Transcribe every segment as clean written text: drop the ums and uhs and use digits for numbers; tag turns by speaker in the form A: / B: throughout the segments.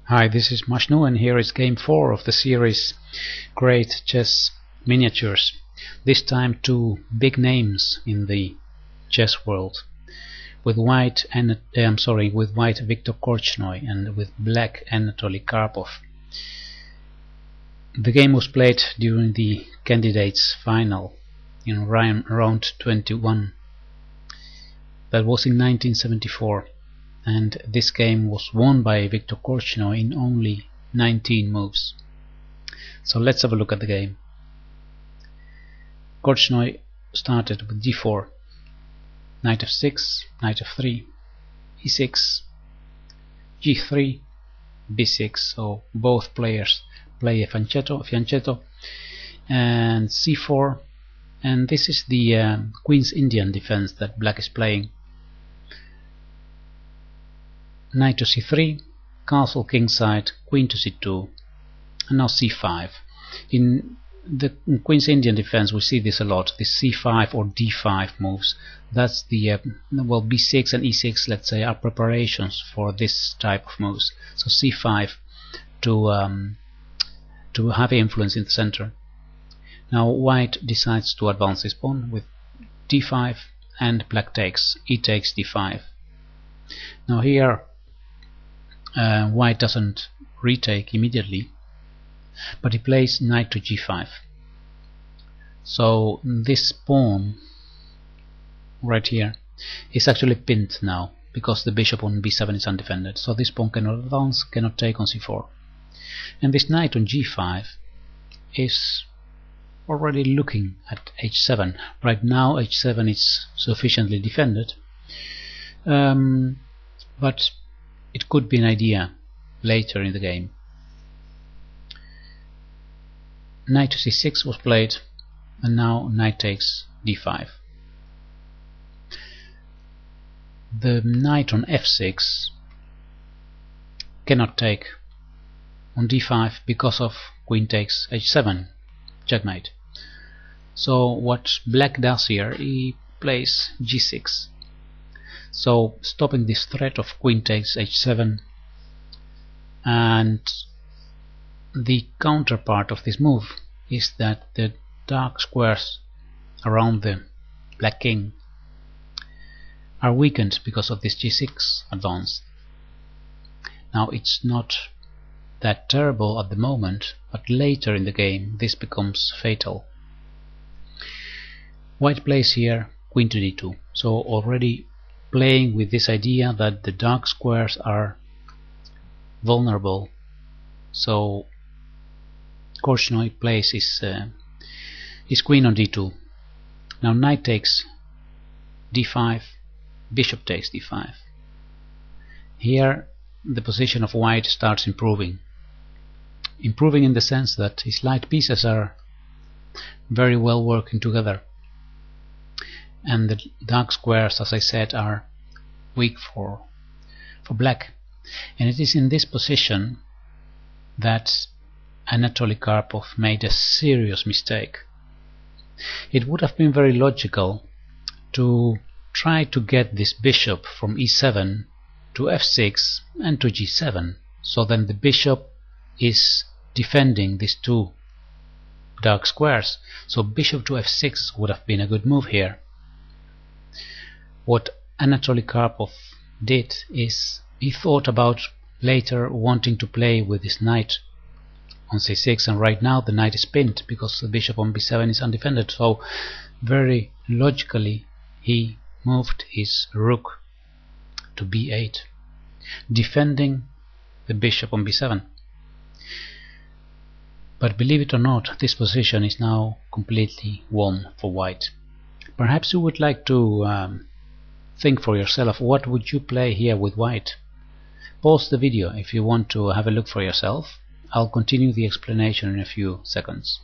A: Hi, this is Korchnoi, and here is game 4 of the series Great Chess Miniatures. This time two big names in the chess world. With white Viktor Korchnoi and with black Anatoly Karpov. The game was played during the candidates final in round 21. That was in 1974. And this game was won by Viktor Korchnoi in only 19 moves. So let's have a look at the game. Korchnoi started with d4, knight f6, knight f3, e6, g3, b6, so both players play a fianchetto, and c4, and this is the Queen's Indian defense that black is playing. Knight to c3, castle kingside, queen to c2, and now c5. In the Queen's Indian defense we see this a lot, this c5 or d5 moves. That's the b6 and e6, let's say, are preparations for this type of moves. So c5 to have influence in the center. Now white decides to advance his pawn with d5, and black takes, e takes d5. Now here white doesn't retake immediately, but he plays knight to g5. So this pawn right here is actually pinned now because the bishop on b7 is undefended. So this pawn cannot advance, cannot take on c4. And this knight on g5 is already looking at h7. Right now h7 is sufficiently defended, but it could be an idea later in the game. Knight to c6 was played, and now knight takes d5. The knight on f6 cannot take on d5 because of queen takes h7, checkmate. So what black does here, he plays g6. So stopping this threat of queen takes h7, and the counterpart of this move is that the dark squares around the black king are weakened because of this g6 advance. Now it's not that terrible at the moment, but later in the game this becomes fatal. White plays here queen to d2, so already playing with this idea that the dark squares are vulnerable. So Korchnoi plays his queen on d2. Now knight takes d5, bishop takes d5. Here the position of white starts improving in the sense that his light pieces are very well working together, and the dark squares, as I said, are weak for black. And it is in this position that Anatoly Karpov made a serious mistake. It would have been very logical to try to get this bishop from e7 to f6 and to g7, so then the bishop is defending these two dark squares. So bishop to f6 would have been a good move here. What Anatoly Karpov did is he thought about later wanting to play with his knight on c6, and right now the knight is pinned because the bishop on b7 is undefended. So very logically he moved his rook to b8, defending the bishop on b7. But believe it or not, this position is now completely won for white. Perhaps you would like to think for yourself, what would you play here with white? Pause the video if you want to have a look for yourself. I'll continue the explanation in a few seconds.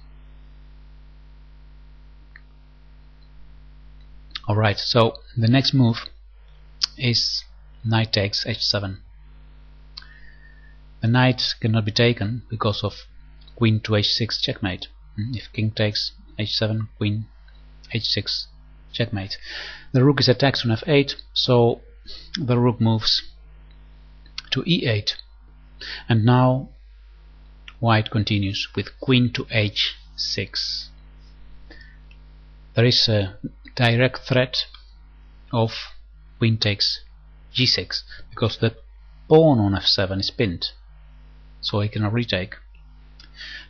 A: Alright, so the next move is knight takes h7. The knight cannot be taken because of queen to h6 checkmate. If king takes h7, queen h6 checkmate. The rook is attacked on f8, so the rook moves to e8. And now white continues with queen to h6. There is a direct threat of queen takes g6 because the pawn on f7 is pinned, so I cannot retake.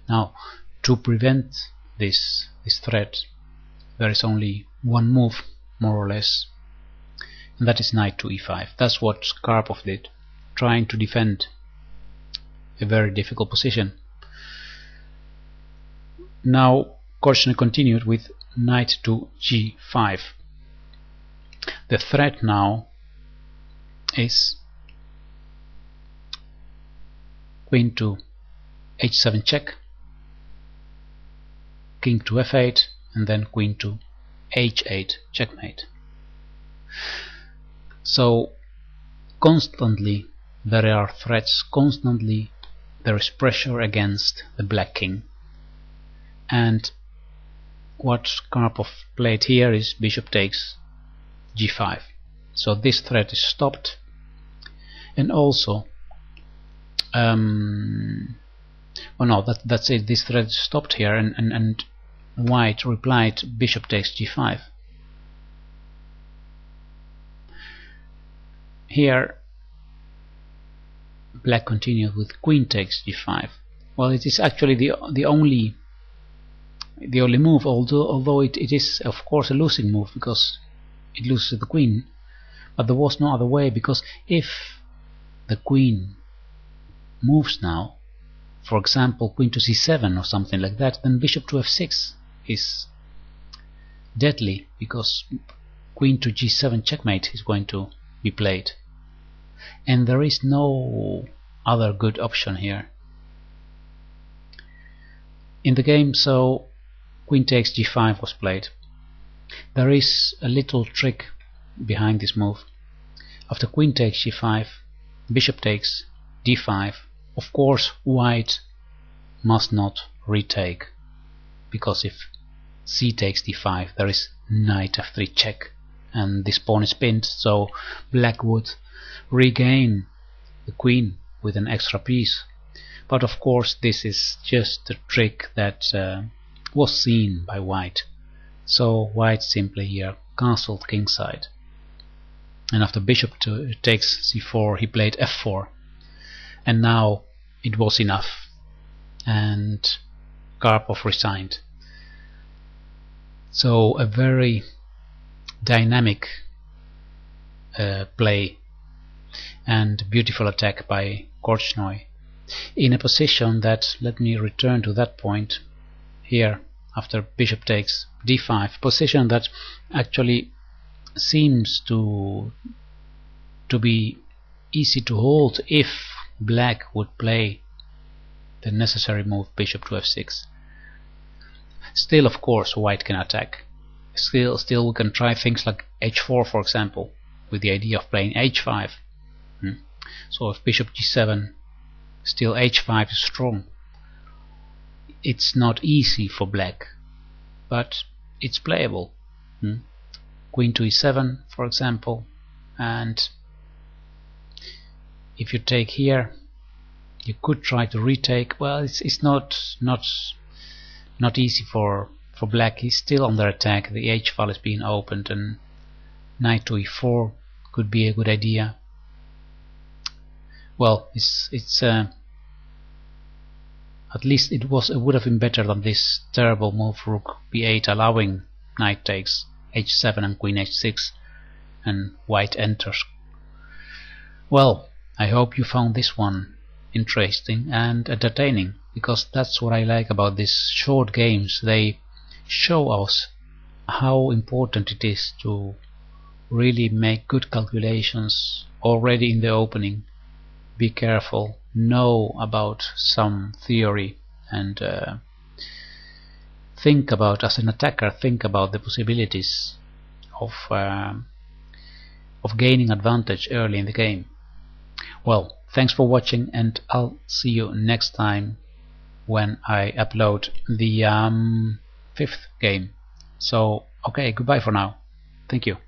A: Now, to prevent this threat, there is only one move, more or less, and that is knight to e5. That's what Karpov did, trying to defend a very difficult position. Now Korchnoi continued with knight to g5. The threat now is queen to h7 check, king to f8, and then queen to h8 checkmate. So constantly there are threats, constantly there is pressure against the black king. And what Karpov played here is bishop takes g5. So this threat is stopped, and also that's it, this threat is stopped here, and white replied bishop takes g5. Here black continued with queen takes g5. Well, it is actually the only move, although it is of course a losing move because it loses the queen, but there was no other way, because if the queen moves now, for example queen to c7 or something like that, then bishop to f6 is deadly, because queen to g7 checkmate is going to be played, and there is no other good option here in the game. So queen takes g5 was played. There is a little trick behind this move. After queen takes g5, bishop takes d5. Of course white must not retake, because if c takes d5 there is knight f3 check and this pawn is pinned, so black would regain the queen with an extra piece. But of course this is just a trick that was seen by white, so white simply here castled kingside, and after bishop takes c4 he played f4, and now it was enough and Karpov resigned. So a very dynamic play and beautiful attack by Korchnoi in a position that, let me return to that point here, after bishop takes d5, position that actually seems to be easy to hold if black would play the necessary move bishop to f6. Still, of course, white can attack. Still we can try things like h4, for example, with the idea of playing h5. So if bishop g7, still h5 is strong. It's not easy for black, but it's playable. Queen to e7, for example, and if you take here, you could try to retake. Well, it's not easy for black. He's still under attack. The h file is being opened, and knight to e4 could be a good idea. Well, it's at least it would have been better than this terrible move rook b8, allowing knight takes h7 and queen h6, and white enters. Well, I hope you found this one interesting and entertaining, because that's what I like about these short games. They show us how important it is to really make good calculations already in the opening. Be careful, know about some theory, and think about, as an attacker, think about the possibilities of gaining advantage early in the game. Well, thanks for watching, and I'll see you next time when I upload the 5th game. So, okay, goodbye for now. Thank you.